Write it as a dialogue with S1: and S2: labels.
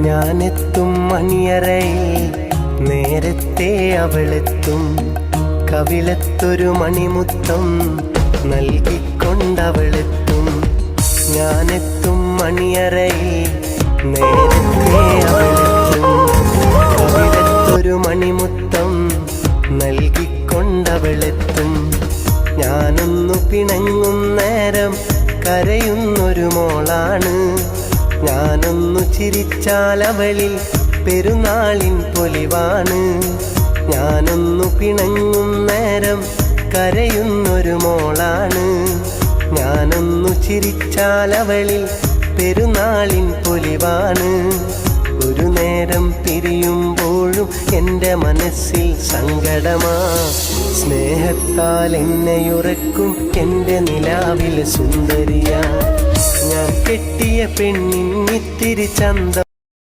S1: ഞാനെത്തും മണിയറയിൽ നേരത്തെ അവളെത്തും. കവിളത്തൊരു മണിമുത്തം നൽകിക്കൊണ്ടവളെത്തും. ഞാനെത്തും മണിയറയിൽ നേരത്തെ അവളെത്തും. കവിളത്തൊരു മണിമുത്തം നൽകിക്കൊണ്ടവളെത്തും. ഞാനൊന്നു പിണങ്ങും നേരം കരയുന്നൊരു മോളാണ്. ഞാനൊന്നു ചിരിച്ചാലവളിൽ പെരുന്നാളിൻ പൊലിവാണ്. ഞാനൊന്നു പിണങ്ങും നേരം കരയുന്നൊരു മോളാണ്. ഞാനൊന്നു ചിരിച്ചാലവളിൽ പെരുന്നാളിൻ പൊലിവാണ്. ഒരു നേരം പിരിയുമ്പോഴും എൻ്റെ മനസ്സിൽ സങ്കടമാ. സ്നേഹത്താൽ എന്നെയുറക്കും എൻ്റെ നിലാവിലെ സുന്ദരിയാ. ഞാൻ കെട്ടിയ പെണ്ണിൻ ഇത്തിരി ചന്തം